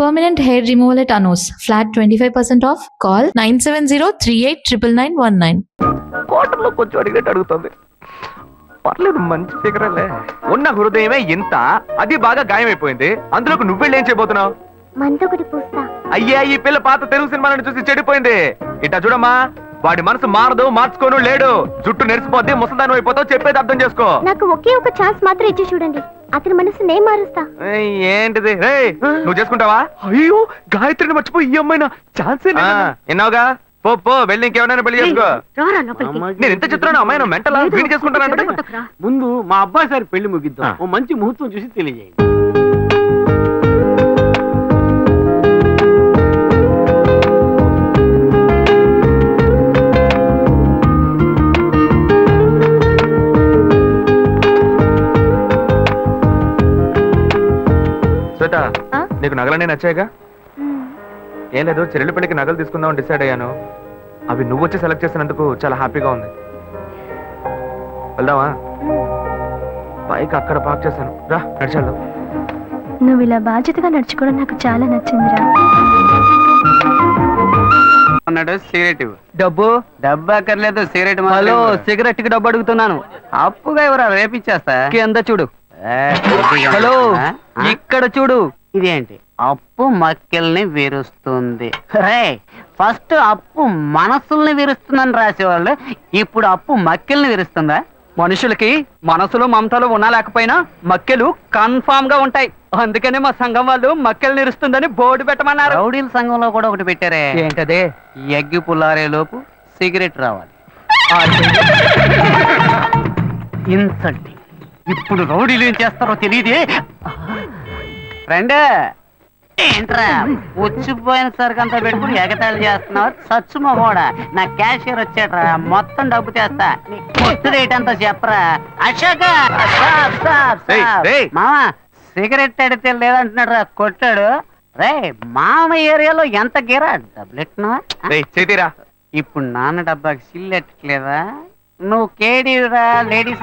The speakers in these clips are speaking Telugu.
Permanent hair removal at Anos. Flat 25% off. Call 970-389919. కోటర్లో కొంచెం అడిగినట్టు అడుగుతుంది. పర్లేదు, మంచి ఫిగరలే. ఉన్న హృదయమే ఇంత, అది బాగా గాయమైపోయింది. అందులోకి నువ్వెళ్ళేం చేయబోతున్నావు? మందొకటి పూస్తా. అయ్యా, ఈ పిల్ల పాత తెలుగు సినిమాలను చూసి చెడిపోయింది. ఇట్టా చూడమ్మా, వాడి మనసు మారదు, మార్చుకోను లేడు. జుట్టు నెరిసిపోద్ది, ముసల్దానం అయిపోతావు. చెప్పేది అర్థం చేసుకో. నాకు ఒకే ఒక ఛాన్స్ మాత్రం ఇచ్చి చూడండి, అతని మనసు నేను మారుస్తా. ఏంటిది? నువ్వు చేసుకుంటావా? అయ్యో, గాయత్రిని మర్చిపోయి ఈ అమ్మాయినా ఛాన్స్ ఎన్నావుగా. పో వెళ్ళి ఇంకేమైనా పెళ్లి చేసుకో. నేను ఇంత చిత్రాన్ని అమ్మాయి మెంటల్ వీడి చేసుకుంటానంటే ముందు మా అబ్బాయి సార్ పెళ్లి ముగిద్దాం. ఓ మంచి ముహూర్తం చూసి తెలియజేయండి. శ్వేత, నీకు నగలన్నీ నచ్చాయిగా? ఏం లేదు, చెల్లెలి పెళ్లికి నగలు తీసుకుందామని డిసైడ్ అయ్యాను. అవి నువ్వు వచ్చి సెలెక్ట్ చేసినందుకు చాలా హ్యాపీగా ఉంది. వెళ్దామా? బైక్ అక్కడ పార్క్ చేశాను, రా నడిచాడు. నువ్వు ఇలా బాధ్యతగా నడుచుకోవడం నాకు చాలా నచ్చిందిరా. అన్నాడు సిగరెట్ డబ్బు అక్కర్లేదు, సిగరెట్. హలో, సిగరెట్ కి డబ్బు అడుగుతున్నాను. అప్పుగా ఎవరా? రేపిచ్చేస్తా. కింద చూడు. హలో, ఇక్కడ చూడు. ఇదేంటి? అప్పు మక్కెల్ని విరుస్తుంది. రే, ఫస్ట్ అప్పు మనసుల్ని విరుస్తుందని రాసేవాళ్ళు, ఇప్పుడు అప్పు మక్కెల్ని విరుస్తుందా? మనుషులకి మనసులు మమతలు ఉన్నా లేకపోయినా మక్కెలు కన్ఫామ్ గా ఉంటాయి. అందుకనే మా సంఘం వాళ్ళు మక్కెలు నిరుస్తుందని బోర్డు పెట్టమన్నారు. రౌడీల సంఘంలో కూడా ఒకటి పెట్టారే. ఏంటదే? ఎగ్గి పుల్లారే లోపు సిగరెట్ రావాలి. ఇన్సల్టింగ్. ఇప్పుడు రౌడీలు ఏం చేస్తారో తెలియదే. ఫ్రెండ్, ఏంట్రా వచ్చిపోయిన సరికంతా పెట్టుకుని ఎగతాళి చేస్తున్నావు? సచ్చుమో కూడా నా క్యాషియర్ వచ్చాడ్రా, మొత్తం డబ్బు చేస్తా. నీ కొట్టు రేట్ అంతా చెప్పరా. అశోక్, మామ సిగరెట్ అడితే లేదంటున్నాడు రా, కొట్టాడు. రే, మామ ఏరియాలో ఎంత గిరా డబ్బులెట్టినా? ఇప్పుడు నాన్న డబ్బాకి సిల్లెట్టలేదా? నువ్వు కేడీరా, లేడీస్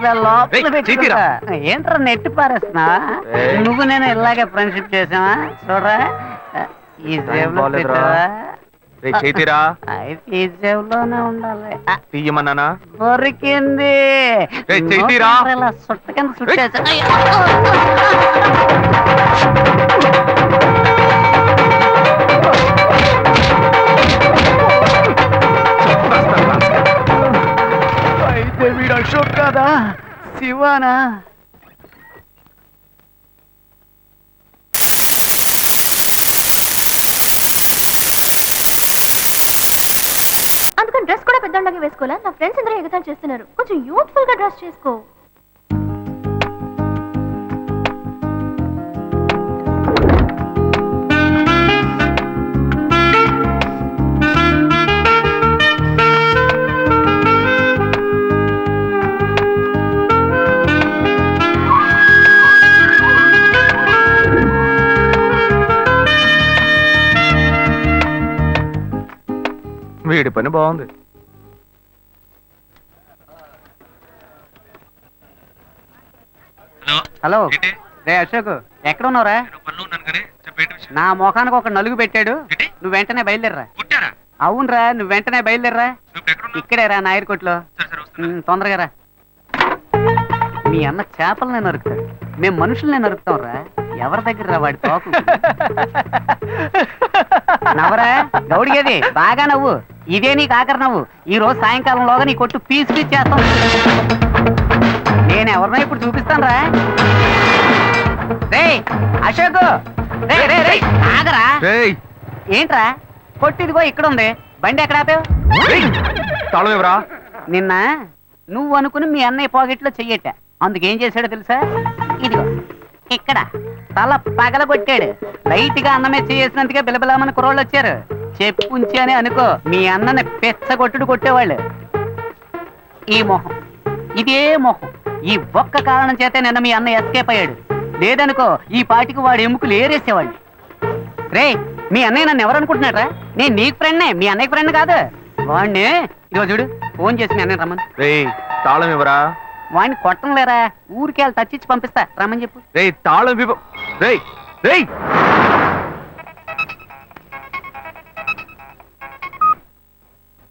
ఏంట్రా నెట్టి పారేస్తున్నా? నువ్వు నేను ఇలాగే ఫ్రెండ్షిప్ చేసావా? చూడరా, ఈ జేబులో ఈ జేబులోనే ఉండాలి. తీయమన్నానా? దొరికింది. సుట్ట కింద సుట్టేసా. వీడు అశోక్ కాదా, శివానా? అందుకని డ్రెస్ కూడా పెద్దగా వేసుకోవాలా? నా ఫ్రెండ్స్ అందరూ ఎగతాలు చేస్తున్నారు, కొంచెం యూత్ఫుల్ గా డ్రెస్ చేసుకో. వీడి పని బాగుంది. హలో, రే అశోక్, ఎక్కడ ఉన్నావురా? నా ముఖానికి ఒక నలుగు పెట్టాడు, నువ్వు వెంటనే బయలుదేరరా. అవునరా, నువ్వు వెంటనే బయలుదేరరా. ఇక్కడేరా, నాయర్కోట్లో. తొందరగా రా. మీ అన్న చేపలనే నరుకుతాడు, మేము మనుషులనే నరుకుతాం రా. ఎవరి దగ్గర రా వాడి తోకు? నవ్వరా, గౌడిగేది బాగా నవ్వు. ఇదే నీకు ఆఖరి నవ్వు. ఈ రోజు సాయంకాలంలోగా నీ కొట్టు పీస్ చేస్తాం. నేను ఎవరినో ఇప్పుడు చూపిస్తాను రా. రే అశోక్, ఆగరా. ఏంట్రా? కొట్టిదిగో ఇక్కడ ఉంది, బండి ఎక్కడ ఆపావు? నిన్న నువ్వు అనుకుని మీ అన్నయ్య పాకెట్లో చెయ్యట, అందుకేం చేశాడో తెలుసా? ఇదిగో ఇక్కడ తల పగలగొట్టాడు. లైట్ గా అన్నమే చేసినందుకే బిలబిలామని కుర్రోళ్ళు వచ్చారు. చెప్పుంచి అని అనుకో, మీ అన్నని పెచ్చగొట్టుడు కొట్టేవాళ్ళు. ఈ మొహం, ఇదే మొహం, ఈ ఒక్క కారణం చేతే నిన్న మీ అన్న ఎస్కేప్ అయ్యాడు. లేదనుకో ఈ పాటికి వాడు ఎముకలు ఏరేసేవాళ్ళు. రే, మీ అన్నయ్య నన్ను ఎవరనుకుంటున్నారా? నేను నీకు ఫ్రెండ్నే, మీ అన్నయ్య ఫ్రెండ్ కాదు. వాడిని ఇదిగో చూడు, ఫోన్ చేసి మీ అన్నయ్య రమ్మని. తాళం ఇవ్వరా? వాడిని కొట్టం లేరా, ఊరికి వెళ్ళి తచ్చిచ్చి పంపిస్తా, రమ్మని చెప్పు. తాళం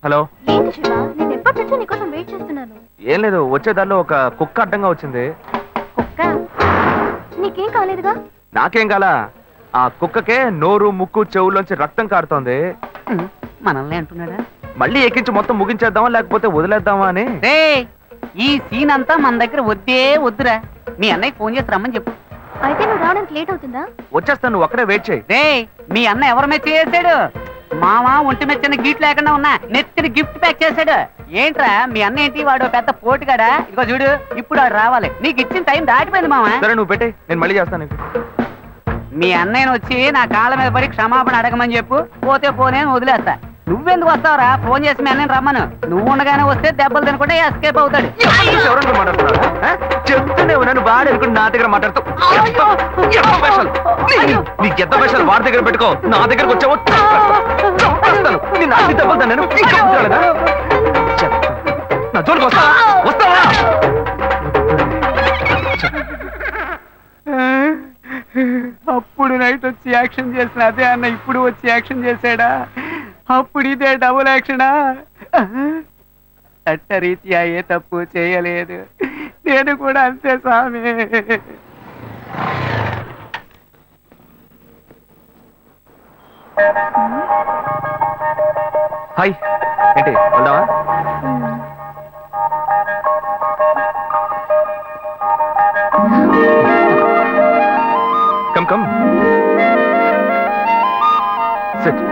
హలో. ఏంటి శివ, నేను ఎప్పటి నుంచో నీకోసం వెయిట్ చేస్తున్నాను. ఏం లేదు, వచ్చే దారిలో ఒక కుక్క అడ్డంగా వచ్చింది. కుక్క? నీకేం కాలేదుగా? నాకేం కాలా, ఆ కుక్కకే నోరు ముక్కు చెవుల్లోంచి రక్తం కారుతోంది. మనల్ని అంటున్నాడా? మళ్ళీ ఎక్కించి మొత్తం ముగించేద్దామా లేకపోతే వదిలేద్దామా అని. ఈ సీన్ అంతా మన దగ్గర వద్దురా. మీ అన్నయ్య ఫోన్ చేసి రమ్మని చెప్పు. అయితే నువ్వు రావడానికి లేట్ అవుతుందా? వచ్చేస్తాను, నువ్వు అక్కడే వెయిట్ చేయి. మీ అన్న ఎవరి మీద చేసాడు? మామ ఒంటి మీద చిన్న గిఫ్ట్ లేకుండా ఉన్నా నెత్తిని గిఫ్ట్ ప్యాక్ చేశాడు. ఏంట్రా మీ అన్న ఏంటి, వాడు పెద్ద పోటుగాడా? ఇదిగో చూడు, ఇప్పుడు వాడు రావాలి. నీకు ఇచ్చిన టైం దాటిపోయింది మామ. సరే నువ్వు పెట్టే, నేను మళ్ళీ చేస్తాను నీకు. మీ అన్నయ్యను వచ్చి నా కాళ్ళ మీద పడి క్షమాపణ అడగమని చెప్పు. పోతే పోనే వదిలేస్తా. నువ్వెందుకు వస్తావురా? ఫోన్ చేసి మీ అన్నయ్యని రమ్మను. నువ్వు ఉండగానే వస్తే దెబ్బలు తినకుండా ఎస్కేప్ అవుతాడు. ఎవరన్నా మాట్లాడుతున్నాడు? చెప్తూనే ఉన్నాను, వాడు అనుకుని నా దగ్గర మాట్లాడుతూ నీకు ఎంత వేషాలు వాడి దగ్గర పెట్టుకో, నా దగ్గరకు వచ్చావో నేను అన్ని దెబ్బలు తిన్నాను. నా జోలికి వస్తావా? వస్తావా? అప్పుడు నైట్ వచ్చి యాక్షన్ చేసిన అదే అన్న ఇప్పుడు వచ్చి యాక్షన్ చేశాడా? అప్పుడు ఇదే డబుల్ యాక్షనా? చట్టరీత్యా ఏ తప్పు చేయలేదు, నేను కూడా అంతే స్వామి. హాయ్, ఏంటి వెళ్దామా? Come come SIT.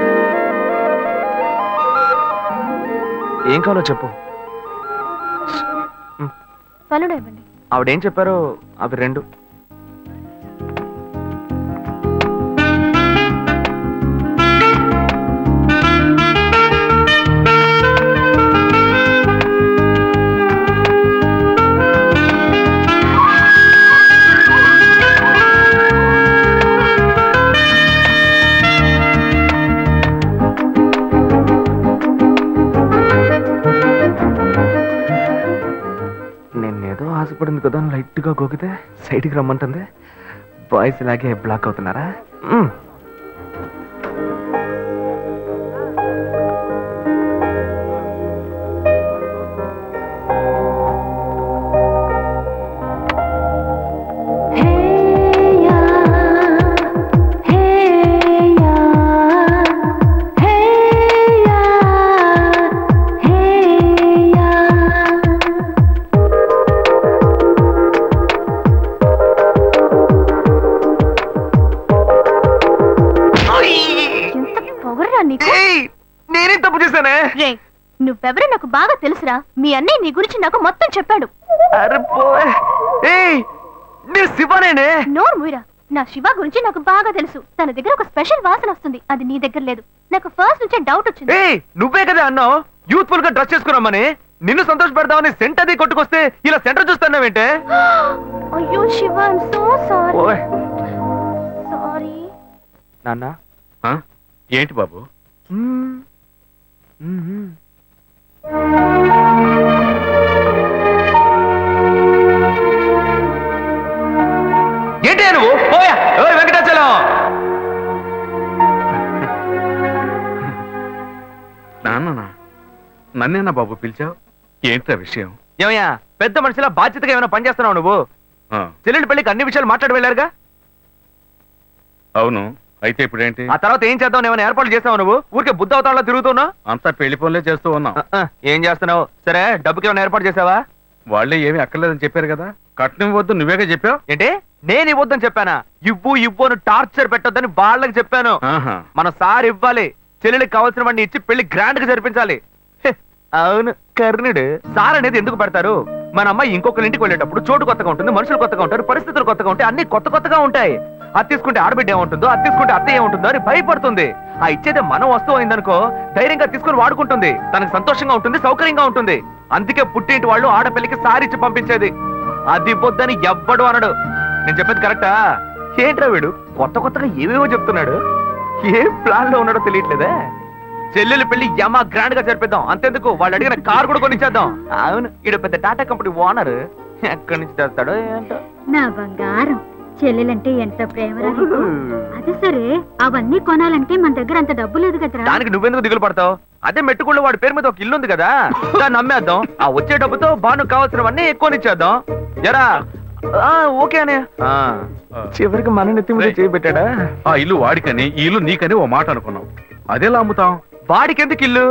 ఏం కావాలో చెప్పు. పనులు ఇవ్వండి. ఆవిడేం చెప్పారో అవి రెండు. నేనేదో ఆశపడింది కదా, లైట్ గా గోకితే సైడ్కి రమ్మంటుంది. బాయ్స్ ఇలాగే బ్లాక్ అవుతున్నారా? నేనేం తప్పు చేశానే? నువ్వెవరో నాకు బాగా తెలుసురా. మీ అన్నయ్య నీ గురించి నాకు మొత్తం చెప్పాడు. అరే పోయ్, నేను శివనేనే. నోరు మూయరా. నా శివ గురించి నాకు బాగా తెలుసు. తన దగ్గర ఒక స్పెషల్ వాసన వస్తుంది, అది నీ దగ్గర లేదు. నాకు ఫస్ట్ నుంచే డౌట్ వచ్చింది. నువ్వే కదా అన్నావు యూత్ఫుల్ గా డ్రెస్ చేసుకున్నామని. నిన్ను సంతోష పెడదామని సెంట్ అది కొట్టుకొస్తే ఇలా సెంటర్ చూస్తున్నావేంటే? అయ్యో Shiva, I'm so sorry. Sorry నాన్న. ఏంటి బాబు? ఏంటి నువ్వు? పోయా వెంకటాచలం. నాన్న, నన్నేనా బాబు పిలిచావు? ఏంట్రా విషయం? ఏమయ్యా, పెద్ద మనిషిలా బాధ్యతగా ఏమైనా పనిచేస్తున్నావు నువ్వు? చెల్లెలి పెళ్లికి అన్ని విషయాలు మాట్లాడి వెళ్ళారుగా? అవును, అయితే ఇప్పుడేంటి? ఆ తర్వాత ఏం చేద్దాం? ఏమైనా ఏర్పాట్లు చేస్తావు నువ్వు? ఊరికే బుద్ధ అవతారంలో తిరుగుతున్నావు. అంతా పెళ్లి పనులే చేస్తూ ఉన్నాం. ఏం చేస్తున్నావు? సరే, డబ్బుకి ఏమైనా ఏర్పాటు చేసావా? వాళ్ళే ఏమీ అక్కర్లేదని చెప్పారు కదా. కట్నం ఇవ్వద్దు నువ్వేగా చెప్పావు. ఏంటి, నేను ఇవ్వద్దని చెప్పానా? ఇవ్వు అని టార్చర్ పెట్టొద్దని వాళ్ళకి చెప్పాను. మన సార్ ఇవ్వాలి. చెల్లెలికి కావాల్సిన వాడిని ఇచ్చి పెళ్లి గ్రాండ్ గా జరిపించాలి. అవును, కర్ణుడు. సార్ అనేది ఎందుకు పెడతారు? మన అమ్మాయి ఇంకొకరి ఇంటికి వెళ్ళేటప్పుడు చోటు కొత్తగా ఉంటుంది, మనుషులు కొత్తగా ఉంటారు, పరిస్థితులు కొత్తగా ఉంటాయి, అన్ని కొత్తగా ఉంటాయి. అది తీసుకుంటే ఆడబిడ్డ ఏముంటుందో, అది తీసుకుంటే అత్త ఏముంటుందో అని భయపడుతుంది. ఆ ఇచ్చేదే మనం వస్తువు అయిందనుకో, ధైర్యంగా తీసుకుని వాడుకుంటుంది. తనకు సంతోషంగా ఉంటుంది, సౌకర్యంగా ఉంటుంది. అందుకే పుట్టింటి వాళ్ళు ఆడపిల్లకి సారిచ్చి పంపించేది. అది ఇవ్వొద్దని ఎవ్వడు అనడు. నేను చెప్పేది కరెక్టా? ఏంట్రా వీడు కొత్తగా ఏవేవో చెప్తున్నాడు. ఏ ప్లాన్ లో ఉన్నాడో తెలియట్లేదే. చెల్లెలు పెళ్లి యమా గ్రాండ్ గా జరిపిద్దాం. అంతెందుకు, వాళ్ళు అడిగిన కార్ కూడా కొనిచ్చేద్దాం. అవును, ఈడ పెద్ద టాటా కంపెనీ ఓనర్. ఎక్కడి నుంచి తెస్తాడో ఏంటో. నా బంగారం, చెల్లెలంటే ఎంత ప్రేమ. అది సరే, అవన్నీ కొనాలంటే మన దగ్గర అంత డబ్బు లేదు కదరా. దానికి నువ్వెందుకు దిగులు పడతావు? అదే మెట్టుకుళ్ళు వాడి పేరు మీద ఒక ఇల్లు ఉంది కదా, దాన్ని అమ్మేద్దాం. ఆ వచ్చే డబ్బుతో బాను కావాల్సినవన్నీ ఎక్కువనిచ్చేద్దాం. ఎరా ఓకే అనే. చివరికి మన నెత్తి మీద చేయబెట్టాడా? ఆ ఇల్లు వాడికని ఈ ఇల్లు నీకని ఓ మాట అనుకున్నాం. అదేలా అమ్ముతాం? వాడికి ఎందుకు ఇల్లు?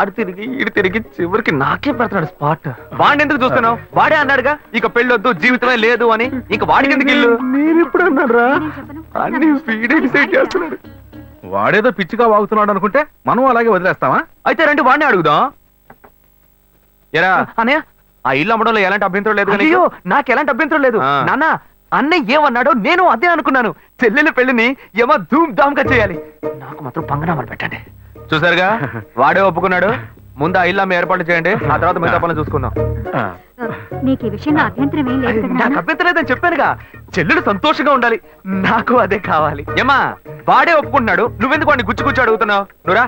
అడు తిరిగి ఇడు తిరిగి చివరికి నాకే పెడతాడు స్పాట్. వాడిని ఎందుకు చూస్తున్నావు? వాడే అన్నాడుగా ఇక పెళ్ళొద్దు జీవితమే లేదు అని. ఇక వాడికి ఎందుకు ఇల్లు? నేను ఇప్పుడు అన్నారా? అన్ని వీడే డిసైడ్ చేస్తున్నాడు. వాడేదో పిచ్చిగా వాగుతున్నాడు అనుకుంటే మనం అలాగే వదిలేస్తావా? అయితే రండి వాడిని అడుగుదాం. ఎరా అనే ఆ ఇల్లు అమ్మడంలో ఎలాంటి అభ్యంతరం లేదు. అయ్యో నాకు ఎలాంటి అభ్యంతరం లేదు నాన్న. అన్నయ్య ఏమన్నాడో నేను అదే అనుకున్నాను. చెల్లెల పెళ్లిని ఏమో ధూమ్ ధామ్ గా చేయాలి. నాకు మాత్రం పంగనామాలు పెట్టండి. చూసారుగా వాడే ఒప్పుకున్నాడు. ముందు ఆ ఇల్లు అమ్మ ఏర్పాటు చేయండి, ఆ తర్వాత మిగతా పనులు చూసుకుందాం. నీకు ఈ విషయంలో అభ్యంతరం ఏం లేదు కదా నాకు నాన్న? అభ్యంతరం లేదని చెప్పానుగా. చెల్లెలు సంతోషంగా ఉండాలి, నాకు అదే కావాలి. ఏమా వాడే ఒప్పుకుంటున్నాడు, నువ్వెందుకు వాడిని గుచ్చి గుచ్చి అడుగుతున్నావు? నువ్వురా.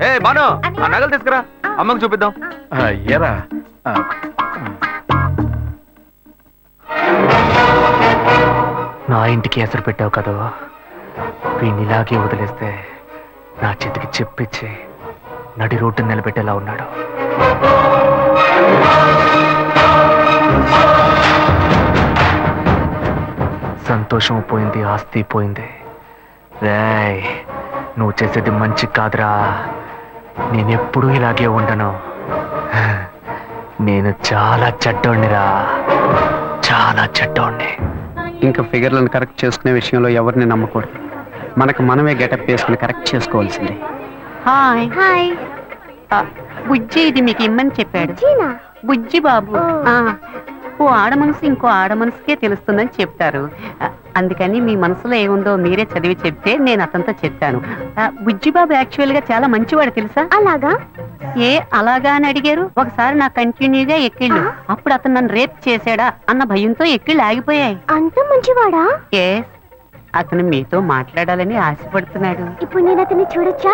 ఏ బాను ఆ నగలు తీసుకురా, అమ్మకు చూపిద్దాం. ఏరా నా ఇంటికి ఎసరు పెట్టావు కదా, వీడిని ఇలాగే వదిలేస్తే నా చేతికి చెప్పిచ్చి నడి రోడ్డు నిలబెట్టేలా ఉన్నాడు. సంతోషం పోయింది, ఆస్తి పోయింది. రేయ్ నువ్వు చేసేది మంచి కాదురా. నేనెప్పుడూ ఇలాగే ఉండను. నేను చాలా చెడ్డోణ్ణిరా, చాలా చెడ్డోణ్ణి. ఇంకా ఫిగర్లను కరెక్ట్ చేసుకునే విషయంలో ఎవరిని నమ్మకూడదు. మనకు మనమే గెటప్ వేసుకుని కరెక్ట్ చేసుకోవాల్సిందే. Hi hi. బుజ్జి ఇది మీకు ఇమ్మని చెప్పాడు. చీనా బుజ్జి బాబు. ఆ, ఓ ఆడ మనసు ఇంకో ఆడ మనసుకే తెలుస్తుందని చెప్తారు. అందుకని మీ మనసులో ఏముందో మీరే చదివి చెప్తే నేను అతనితో చెప్పాను. బుజ్జి బాబు యాక్చువల్ గా చాలా మంచివాడు తెలుసా? అలాగా? ఏ అలాగా అని అడిగారు. ఒకసారి నా కంటిన్యూగా ఎక్కిళ్ళు, అప్పుడు అతను నన్ను రేప్ చేశాడా అన్న భయంతో ఎక్కిళ్ళు ఆగిపోయాయి. అంత మంచివాడా? ఏ అతను మీతో మాట్లాడాలని ఆశపడుతున్నాడు. ఇప్పుడు నేను అతన్ని చూడొచ్చా?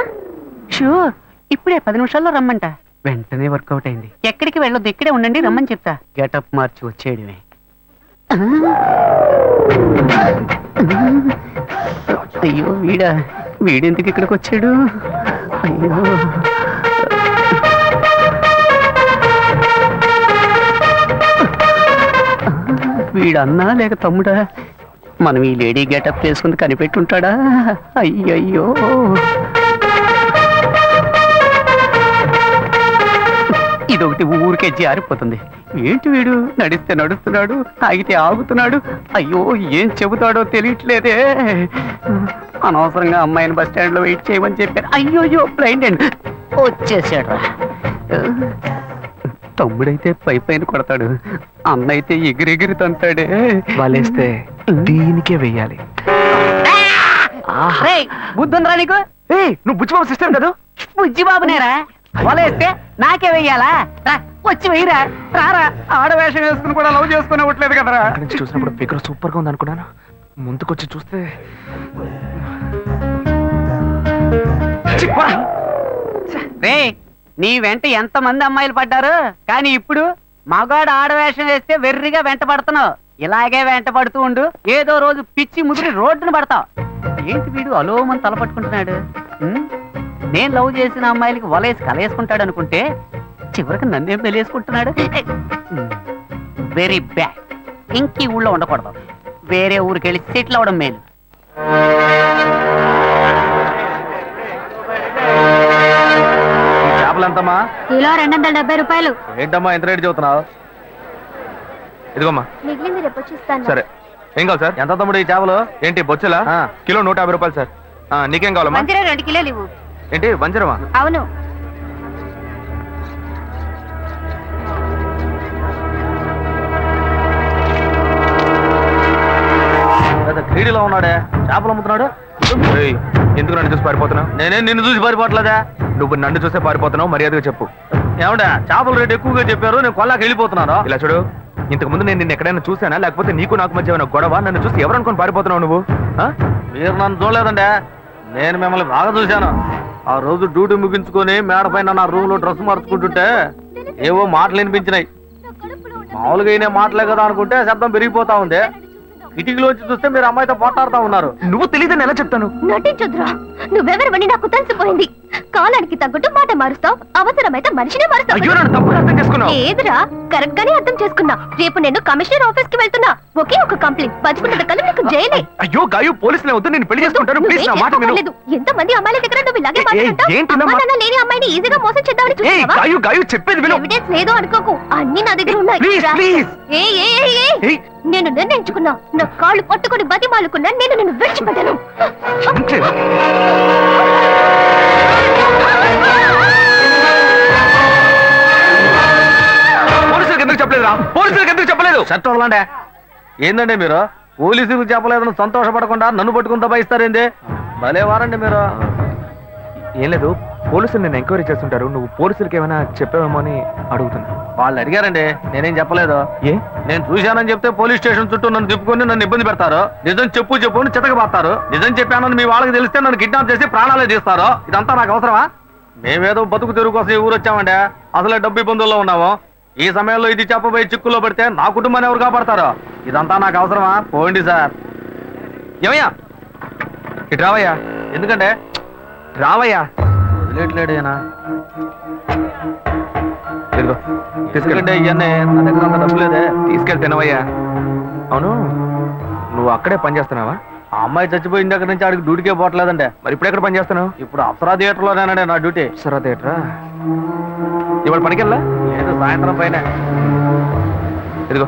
షూర్, ఇప్పుడే 10 నిమిషాల్లో రమ్మంట. వెంటనే వర్కౌట్ అయింది. ఎక్కడికి వెళ్ళొద్దు, ఇక్కడే ఉండండి, రమ్మని చెప్తా. గెటప్ మార్చి వచ్చేయడమే. అయ్యో వీడెందుకు ఇక్కడికి వచ్చాడు? అయ్యో వీడన్నా లేక తమ్ముడా? మనం ఈ లేడీ గెటప్ వేసుకుని కనిపెట్టుంటాడా? అయ్యయ్యో ఇదొకటి ఊరికే జారిపోతుంది. ఏంటి వీడు నడిస్తే నడుస్తున్నాడు, ఆగితే ఆగుతున్నాడు. అయ్యో ఏం చెబుతాడో తెలియట్లేదే. అనవసరంగా అమ్మాయిని బస్ స్టాండ్ లో వెయిట్ చేయమని చెప్పారు. అయ్యోయ్యో బ్లైండ్ అండ్ వచ్చేసాడు. తమ్ముడైతే పైన కొడతాడు, అన్నైతే ఎగిరెగిరి తంతాడే. వాళ్ళేస్తే దీనికే వెయ్యాలి. బుద్ధుందిరా నీకు? నువ్వు బుచ్చిబాబు సిస్టర్ కదా? బుజ్జి బాబునేరా వలేస్తే నాకే వెయ్యాలా? వచ్చి వెయ్యరా, రారా. ఆడవేషం వేసుకుని కూడా లవ్ చేసుకుని ఇవ్వట్లేదు కదరా. అక్కడి నుంచి చూసినప్పుడు ఫిగర్ సూపర్ గా ఉంది అనుకున్నాను. ముందుకొచ్చి చూస్తే రే నీ వెంట ఎంత మంది అమ్మాయిలు పడ్డారు, కానీ ఇప్పుడు మగాడు ఆడవేషం వేస్తే వెర్రిగా వెంట పడుతున్నావు. ఇలాగే వెంట పడుతూ ఉండు, ఏదో రోజు పిచ్చి ముదిరి రోడ్డును పడతావు. ఏంటి వీడు అలోమని తలపట్టుకుంటున్నాడు? నేను లవ్ చేసిన అమ్మాయిలకి వలేసి కలేసుకుంటాడు అనుకుంటే చివరికి నన్నేం తెలియసుకుంటున్నాడు. Very bad. ఇంక ఈ ఊళ్ళో ఉండకూడదు, వేరే ఊరికి వెళ్ళి సెటిల్ అవడం మేలు. చేపలంతమ్మా? కిలో 270 రూపాయలు. ఏంటమ్మా ఎంత రేటు చెబుతున్నావు? ఇదిగోమ్మా. మిగిలింది రేపు వచ్చి ఇస్తాను. సరే ఏం కావాలి సార్? ఎంత తమ్ముడు ఈ చేపలు? ఏంటి బొచ్చులా? కిలో 150 రూపాయలు సార్. నీకేం కావాలమ్మా? 2 కిలోలు ఇవ్వు. ఏంటి వంజరమా? అవును. క్రీడలో ఉన్నాడే, చేపలు అమ్ముతున్నాడు. ఎందుకు నన్ను చూసి పారిపోతున్నావు? నేనే నిన్ను చూసి పారిపోవట్లేదా? నువ్వు నన్ను చూసే పారిపోతున్నావు, మర్యాదగా చెప్పు. ఏమంటా చేపల రేటు ఎక్కువగా చెప్పారు, నేను కొల్లాకి వెళ్ళిపోతున్నాను. ఇలా చూడు, ఇంతకు ముందు నేను నిన్ను ఎక్కడైనా చూసానా, లేకపోతే నీకు నాకు మధ్య ఏమైనా గొడవ? నన్ను చూసి ఎవరు అనుకుని పారిపోతున్నావు నువ్వు? మీరు నన్ను చూడలేదండి, నేను మిమ్మల్ని బాగా చూశాను. ఆ రోజు డ్యూటీ ముగించుకొని మేడ పైన నా రూమ్ లో డ్రెస్ మార్చుకుంటుంటే ఏవో మాటలు వినిపించినాయి. మామూలుగా అయినా మాటలే కదా అనుకుంటే శబ్దం పెరిగిపోతా ఉంది. కిటికీలోంచి చూస్తే మీరు అమ్మాయితో పోట్లాడుతా ఉన్నారు. నువ్వు తెలియదని ఎలా చెప్తాను? నటించొద్దురా, నువ్వెవరివని నాకు తెలిసిపోయింది. కాలానికి తగ్గట్టు మాట మారుస్తావు, అవసరమైతే మనిషినే మారుస్తావు. అయ్యో నన్ను తప్పుగా అర్థం చేసుకున్నావు. లేదురా, కరెక్ట్ గానే అర్థం చేసుకున్నా. రేపు నేను కమిషనర్ ఆఫీస్ కి వెళ్తున్నా. ఒకే ఒక కంప్లైంట్, బతుకున్న కళ్ళు నీకు జైలే. అయ్యో గాయు పోలీసులే వద్దు, నేను పెళ్లి చేసుకుంటాను. ప్లీజ్ నా మాట విను. ఎంత మంది అమ్మాయిల దగ్గర నువ్వు ఇలాగే మాట్లాడుతావు? ఏంటిదమ్మా? అమ్మా నాన్న లేని అమ్మాయిని ఈజీగా మోసం చేద్దామని ఏయ్ చూస్తావా? గాయు గాయు చెప్పేది విను. ఎవిడెన్స్ లేదు అనుకోకు, అన్ని నా దగ్గర ఉన్నాయి. Please please. ఏయ్, ఏయ్, ఏయ్, ఏయ్. ఏయ్ నేను నిర్ణయించుకున్నా, నా కాళ్ళు పట్టుకుని బతిమాలుకున్నా, నేను నిన్ను విడిచిపెట్టాను. అంతే. పోలీసులకు ఎందుకు చెప్పలేదురా? పోలీసులకు ఎందుకు చెప్పలేదు? షర్ట్ వదలండి. ఏందండి మీరు పోలీసులకు చెప్పలేదని సంతోషపడకుండా నన్ను పట్టుకుని దబాయిస్తారేంది? భలే వారండి మీరు. ఏం లేదు, పోలీసులు నేను ఎంక్వైరీ చేస్తుంటారు. నువ్వు పోలీసులకి ఏమైనా చెప్పావేమో అని అడుగుతున్నా. వాళ్ళు అడిగారండి, నేనేం చెప్పలేదు. ఏ నేను చూశానని చెప్తే పోలీస్ స్టేషన్ చుట్టూ నన్ను తిప్పుకొని నన్ను ఇబ్బంది పెడతారు. నిజం చెప్పు చెప్పు అని చితకబాస్తారు. నిజం చెప్పానని మీ వాళ్ళకి తెలిస్తే నన్ను కిడ్నాప్ చేసి ప్రాణాలే తీస్తారు. ఇదంతా నాకు అవసరమా? మేమేదో బతుకు తెరుగు కోసం ఈ ఊరు వచ్చామండి. అసలే డబ్బు ఇబ్బందుల్లో ఉన్నాము. ఈ సమయంలో ఇది చెప్పబోయి చిక్కుల్లో పడితే నా కుటుంబాన్ని ఎవరు కాపాడతారో? ఇదంతా నాకు అవసరమా? పోండి సార్. ఏమయ్యా ఇటు రావయ్యా. ఎందుకంటే రావయ్యా. వదిలేట్లేడు ఈయన. ఇదిగో తీసుకెళ్ళి ఎందుకంటే ఇవన్నీ నా దగ్గర అంత డబ్బు లేదే. తీసుకెళ్ళి తినవయ్యా. అవును, నువ్వు అక్కడే పని చేస్తున్నావా? ఆ అమ్మాయి చచ్చిపోయిన దగ్గర నుంచి ఆడికి డ్యూటీకే పోవట్లేదండి. మరి ఇప్పుడు ఎక్కడ పని చేస్తున్నావు? ఇప్పుడు అప్సరా థియేటర్లోనేనండి నా డ్యూటీ. సరే థియేటరా. ఇవాళ పనికెళ్ళా? లేదు, సాయంత్రం పైన. ఇదిగో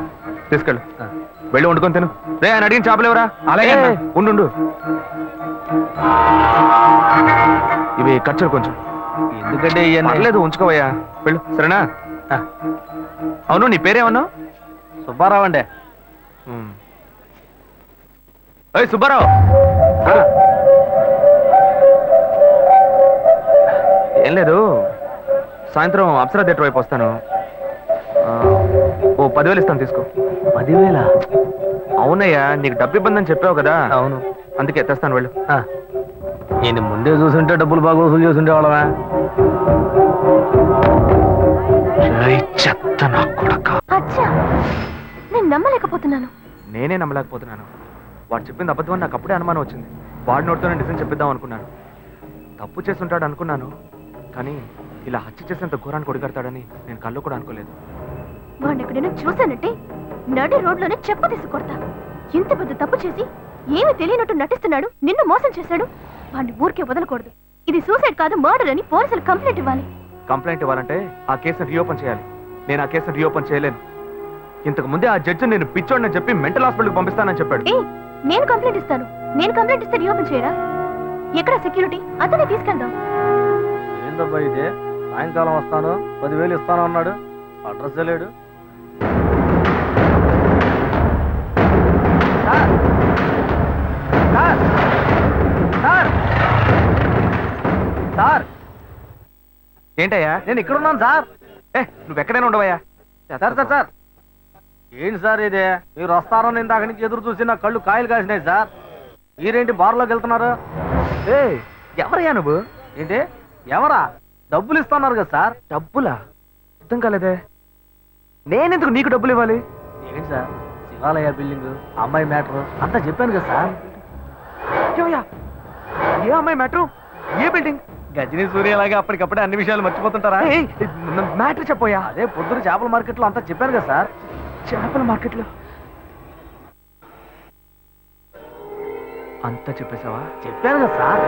తీసుకెళ్ళు, వెళ్ళి వండుకొని తిను. రే ఆయన అడిగిన చేపలేవరా? అలాగే అన్న. ఉండు. ఇవి ఖర్చులు కొంచెం. ఎందుకంటే ఇవన్నీ పర్లేదు ఉంచుకోవయ్యా, వెళ్ళు. సరేనా? అవును, నీ పేరేమన్నావు? సుబ్బారావు అండి. ఏయ్ సుబ్బారావు. ఏం లేదు, సాయంత్రం అప్సరా థియేటర్ వైపు వస్తాను. ఓ 10,000 ఇస్తాను, తీసుకో. 10,000? అవునయ్యా, నీకు డబ్బు ఇబ్బంది అని చెప్పావు కదా. అవును. అందుకే తెస్తాను, వెళ్ళు. నేను ముందే చూసుంటే డబ్బులు బాగా వసూలు చేస్తుంటే వాళ్ళవా? చెత్త నా కొడక. అచ్చా, నేను నమ్మలేకపోతున్నాను. నేనే నమ్మలేకపోతున్నాను. వాడు చెప్పింది అబద్ధం అని నాకు అప్పుడే అనుమానం వచ్చింది. వాడి నోటితోనే నిజం చెప్పిద్దాం అనుకున్నాను. తప్పు చేస్తుంటాడు అనుకున్నాను, కానీ ఇలా హత్య చేసేంత ఘోరాన్ని కొడిగడతాడని నేను కళ్ళు కూడా అనుకోలేదు. వాడిని ఎక్కడైనా చూశానంటే నడి రోడ్లోనే చెప్ప తీసి కొడతా. ఇంత పెద్ద తప్పు చేసి ఏమీ తెలియనట్టు నటిస్తున్నాడు, నిన్ను మోసం చేశాడు. వాడిని ఊరికే వదలకూడదు. ఇది సూసైడ్ కాదు, మర్డర్ అని పోలీసులు కంప్లైంట్ ఇవ్వాలి. కంప్లైంట్ ఇవ్వాలంటే ఆ కేసును రీఓపెన్ చేయాలి. నేను ఆ కేసును రీఓపెన్ చేయలేను. ఇంతకు ముందే ఆ జడ్జి నేను పిచ్చోడని చెప్పి మెంటల్ హాస్పిటల్కి పంపిస్తానని చెప్పాడు. నేను కంప్లైంట్ ఇస్తాను. నేను కంప్లైంట్ ఇస్తే రీఓపెన్ చేయరా? ఎక్కడ సెక్యూరిటీ? అతనే తీసుకెళ్దాం. ఏందబ్బా ఇది? సాయంకాలం వస్తాను 10,000 ఇస్తాను అన్నాడు, అడ్రస్ లేడు. సార్ ఏంటయ్యా? నేను ఇక్కడ ఉన్నాను సార్. నువ్వు ఎక్కడైనా ఉండవయ్యా. సార్ ఏంటి సార్ ఇది? మీరు వస్తారని ఇందాక నుంచి ఎదురు చూసి నా కళ్ళు కాయలు కాసినాయి సార్. మీరేంటి బార్లోకి వెళ్తున్నారు? ఎవరయ్యా నువ్వు? ఏంటి ఎవరా? డబ్బులు ఇస్తున్నారు కదా సార్. డబ్బులా? అర్థం కాలేదే. నేనెందుకు నీకు డబ్బులు ఇవ్వాలి? ఏంటి సార్, శివాలయ బిల్డింగ్, అమ్మాయి మ్యాటర్ అంతా చెప్పాను కదా సార్. ఏమయ్యా? ఏ అమ్మాయి మ్యాటర్? ఏ బిల్డింగ్? గజనీ సూర్యలాగా అప్పటికప్పుడే అన్ని విషయాలు మర్చిపోతుంటారా? మ్యాటర్ చెప్పోయా. అదే పొద్దున చేపల మార్కెట్లో అంతా చెప్పాను కదా సార్. చేపల మార్కెట్లో అంతా చెప్పేశావా? చెప్పాను కదా సార్.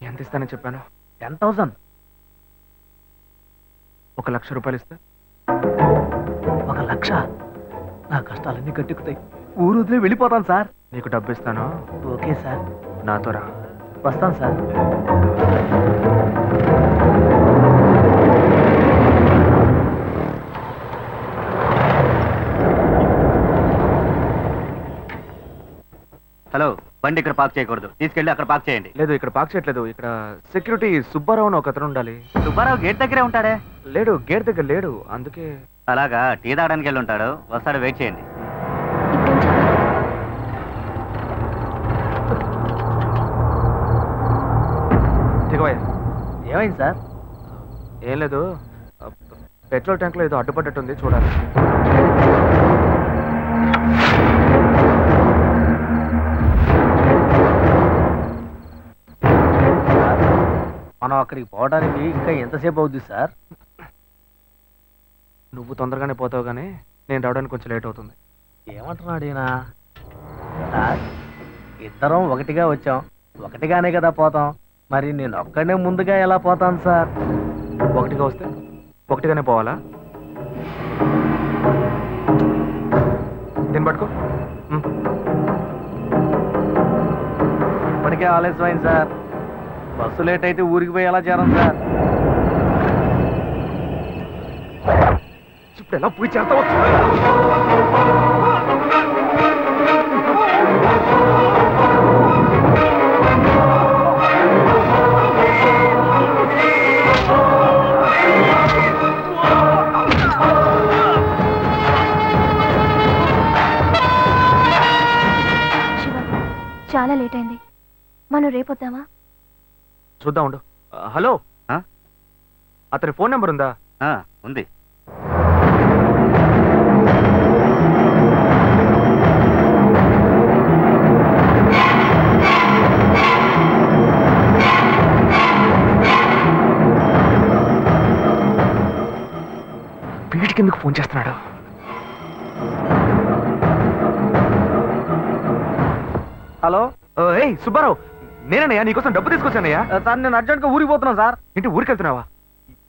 ఎంత ఇస్తానని చెప్పాను? 10,000. 1,00,000 రూపాయలు ఇస్తా. 1,00,000? నా కష్టాలన్నీ గట్టెక్కుతాయి. ఊరు వదిలే వెళ్ళిపోతాను సార్. నీకు డబ్బు ఇస్తాను, ఓకే సార్. నాతో రా. వస్తాను సార్. హలో, బండి ఇక్కడ పార్క్ చేయకూడదు, తీసుకెళ్ళి అక్కడ పార్క్ చేయండి. లేదు, ఇక్కడ పార్క్ చేయట్లేదు. ఇక్కడ సెక్యూరిటీ సుబ్బారావు అని ఒక అతను ఉండాలి. సుబ్బారావు గేట్ దగ్గరే ఉంటాడే. లేడు, గేట్ దగ్గర లేడు. అందుకే. అలాగా, టీ తాగడానికి వెళ్ళి ఉంటాడు, వస్తాడు, వెయిట్ చేయండి. దిగవయ్యా. ఏమైంది సార్? ఏం లేదు, పెట్రోల్ ట్యాంక్ లో ఏదో అడ్డుపడ్డట్టుంది, చూడాలి. అక్కడికి పోవడానికి ఇంకా ఎంతసేపు అవుద్ది సార్? నువ్వు తొందరగానే పోతావు కానీ నేను రావడానికి కొంచెం లేట్ అవుతుంది. ఏమంటున్నాడు ఈయన? సార్, ఇద్దరం ఒకటిగా వచ్చాం, ఒకటిగానే కదా పోతాం. మరి నేను ఒక్కడనే ముందుగా ఎలా పోతాను సార్? ఒకటిగా వస్తే ఒకటిగానే పోవాలా? దీన్ని పట్టుకో. ఇప్పటికే ఆలస్యమైంది సార్. బస్సు లేట్ అయితే ఊరికి పోయి ఎలా చేరం సార్? ఇప్పుడు ఎలా పోయి చేస్తావు? శివ, చాలా లేట్ అయింది. మనం రేపొద్దామా? చూద్దాం ఉండు. హలో, అతని ఫోన్ నెంబర్ ఉందా? ఉంది. వీడికి ఎందుకు ఫోన్ చేస్తున్నాడు? హలో ఏయ్ సుబ్బారావు, నేనయ్యా, నీకోసం డబ్బు తీసుకొచ్చానయ్యా. సార్, నేను అర్జెంట్గా ఊరికి పోతున్నాను సార్. ఇంటి ఊరికి వెళ్తున్నావా?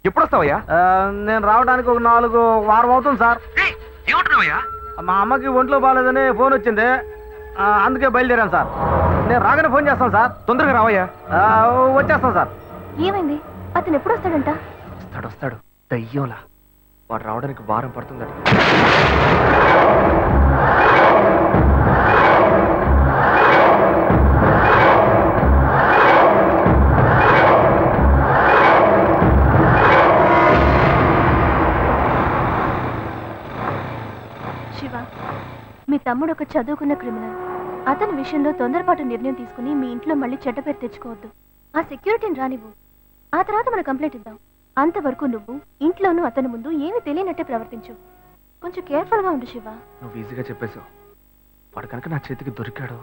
ఎప్పుడు వస్తావయ్యా? నేను రావడానికి ఒక 4 వారం అవుతుంది సార్. ఏమంటున్నావయ్యా? మా అమ్మకి ఒంట్లో బాగాలేదని ఫోన్ వచ్చింది, అందుకే బయలుదేరాను సార్. నేను రాగానే ఫోన్ చేస్తాను సార్. తొందరగా రావయ్యా. వచ్చేస్తాను సార్. ఏమైంది? అతను ఎప్పుడు వస్తాడంట? వస్తాడు దయ్యంలా. వాడు రావడానికి వారం పడుతుందట. శివ, మీ తమ్ముడు ఒక చదువుకున్న క్రిమినల్. అతని విషయంలో తొందరపాటు నిర్ణయం తీసుకుని మీ ఇంట్లో మళ్ళీ చెడ్డ పేరు తెచ్చుకోవద్దు. ఆ సెక్యూరిటీని రానివ్వు. ఆ తర్వాత మనం కంప్లైంట్ ఇద్దాం. అంతవరకు నువ్వు ఇంట్లోనూ అతని ముందు ఏమీ తెలియనట్టే ప్రవర్తించు. కొంచెం కేర్ఫుల్ గా ఉండు శివ. నువ్వు ఈజీగా చెప్పేశావు. వాడు కనుక నా చేతికి దొరికాడు.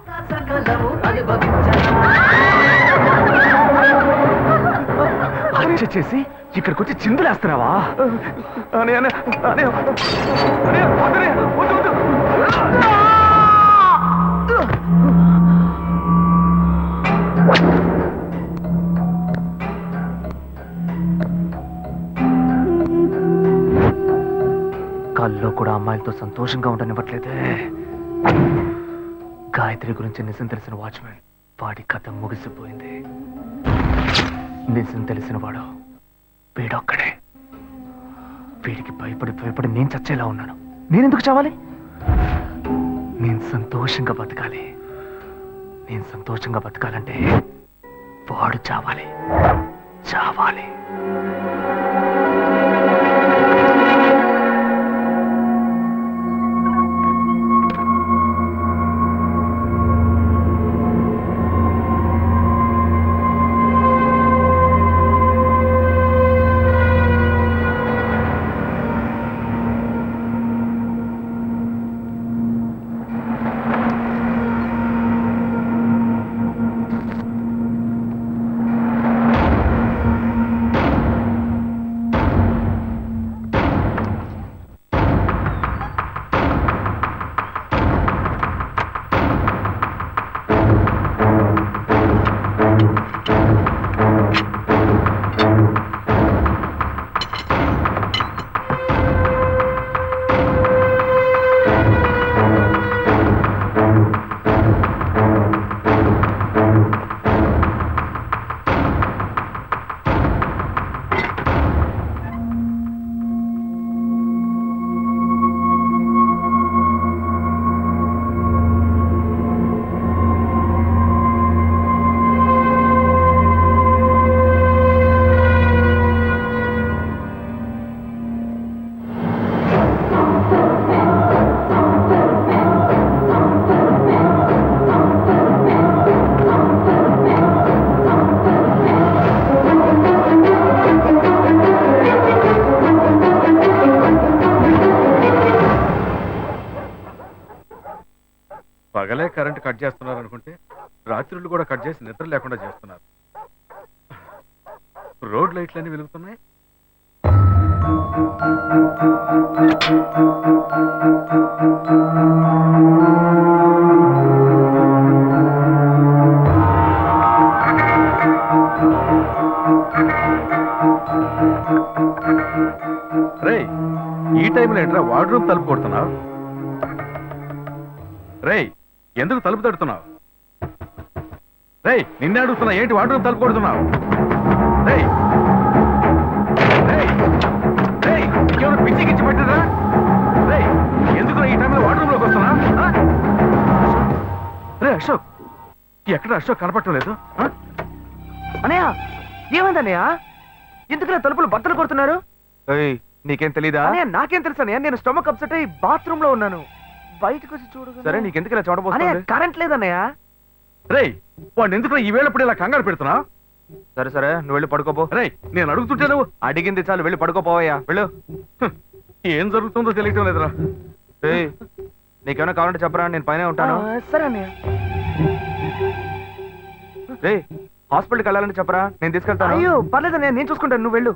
హత్య చేసి ఇక్కడికి వచ్చి చిందులేస్తున్నావా? కల్లో కూడా అమ్మాయిలతో సంతోషంగా ఉండనివ్వట్లేదే. గాయత్రి గురించి నిజం తెలిసిన వాచ్మెన్, వాడి కథ ముగిసిపోయింది. నిజం తెలిసిన వాడు వీడొక్కడే. వీడికి భయపడి నేను చచ్చేలా ఉన్నాను. నేనెందుకు చావాలి? నేను సంతోషంగా బతకాలి. నేను సంతోషంగా బతకాలంటే వాడు చావాలి. పగలే కరెంట్ కట్ చేస్తున్నారు అనుకుంటే రాత్రులు కూడా కట్ చేసి నిద్ర లేకుండా చేస్తున్నారు. రోడ్ లైట్లన్నీ వెలుగుతున్నాయి. రేయ్, ఈ టైంలో ఏంట్రా వార్డ్రూమ్ తలుపు కొడుతున్నావు? రేయ్, ఎందుకు తలుపు తడుతున్నావు? రేయ్, నిన్నే అడుగుతున్నా, ఏంటి వార్డ్రూమ్ తలుపు కొడుతున్నావు? రేయ్ రేయ్ రేయ్, నీకేమైనా పిచ్చి గిచ్చి పట్టిందా? రేయ్, ఎందుకు ఈ టైంలో వార్డ్రూమ్ లోకి వస్తున్నా? రే అశోక్, ఎక్కడ అశోక్ కనపడటం లేదు? అనయ్య ఏమైంది అన్నయ్య? ఎందుకు తలుపులు బద్దలు కొడుతున్నారు? నీకేం తెలీదా? నాకేం తెలుసు అన్నయ్య, నేను స్టమక్ అప్సెట్ అయ్యి బాత్రూమ్ లో ఉన్నాను. బయటకు వచ్చి చూడు. సరే, నీకెందుకు ఇలా చూడబోతున్నా? కరెంట్ లేదన్నయ్య. రేయ్, వాడిని ఎందుకు ఈ వేళప్పుడు ఇలా కంగారు పెడుతున్నా? సరే సరే, నువ్వు వెళ్ళి పడుకోపో. రేయ్, నేను అడుగుతుంటే నువ్వు అడిగింది చాలు, వెళ్ళి పడుకోపోవయ్యా, వెళ్ళు. ఏం జరుగుతుందో తెలియటం లేదురా. నీకేమైనా కావాలంటే చెప్పరా, నేను పైన ఉంటాను. సరే అన్నయ్య. రే, హాస్పిటల్కి వెళ్ళాలని చెప్పరా, నేను తీసుకెళ్తాను. అయ్యో పర్లేదన్నయ్య, నేను చూసుకుంటాను, నువ్వు వెళ్ళు.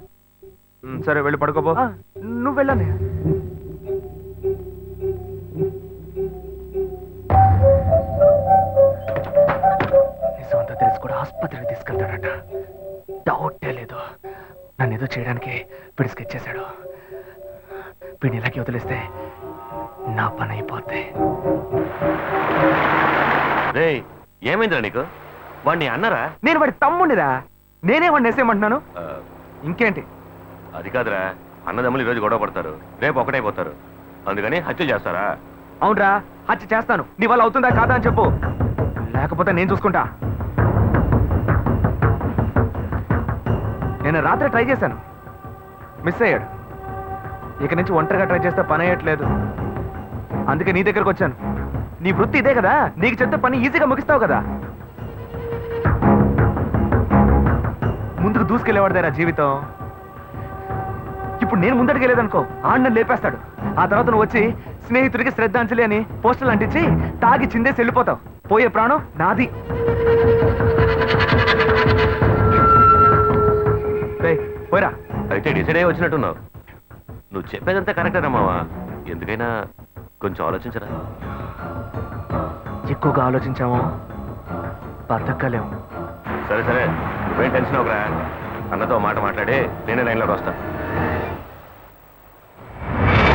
సరే, వెళ్ళి పడుకోపో. నువ్వు వెళ్ళన్నయ్య. నిజంతా తెలిసి కూడా ఆసుపత్రికి తీసుకెళ్తాడట. డౌటే లేదు, నన్ను ఏదో చేయడానికి వీడు స్కెచ్ చేశాడు. వీడిని ఇలాగే వదిలేస్తే నా పని అయిపోద్ది. రేయ్, ఏమైందిరా నీకు? వాడిని అన్నరా? నేను వాడి తమ్ముడిరా, నేనే వాడిని వేసేయమంటున్నాను. ఇంకేంటి? అది కాదురా, అన్నదమ్ములు ఈరోజు గొడవ పడతారు, రేపు ఒకటైపోతారు, అందుకని హత్య చేస్తారా? అవునరా, హత్య చేస్తాను. నీ వల్ల అవుతుందా కాదా అని చెప్పు, లేకపోతే నేను చూసుకుంటా. నేను రాత్రి ట్రై చేశాను, మిస్ అయ్యాడు. ఇక నుంచి ఒంటరిగా ట్రై చేస్తే పని అయ్యట్లేదు, అందుకే నీ దగ్గరకు వచ్చాను. నీ వృత్తి ఇదే కదా, నీకు చెప్తే పని ఈజీగా ముగిస్తావు కదా. ముందుకు దూసుకెళ్ళేవాడిదేరా జీవితం. ఇప్పుడు నేను ముందడికెళ్ళేదనుకో, ఆడిని లేపేస్తాడు. ఆ తర్వాత నువ్వు వచ్చి స్నేహితుడికి శ్రద్ధాంజలి అని పోస్టర్లు అంటించి తాగి చిందేసి వెళ్ళిపోతావు. పోయే ప్రాణం నాది. పోయిరా. అయితే డిసైడ్ అయ్యి వచ్చినట్టున్నావు. నువ్వు చెప్పేదంతా కరెక్టేనా మావా? ఎందుకైనా కొంచెం ఆలోచించరా. ఎక్కువగా ఆలోచించామో బతకలేము. సరే సరే, నువ్వేం టెన్షన్ అవరా. అన్నతో మాట మాట్లాడి నేనే లైన్లోకి వస్తా.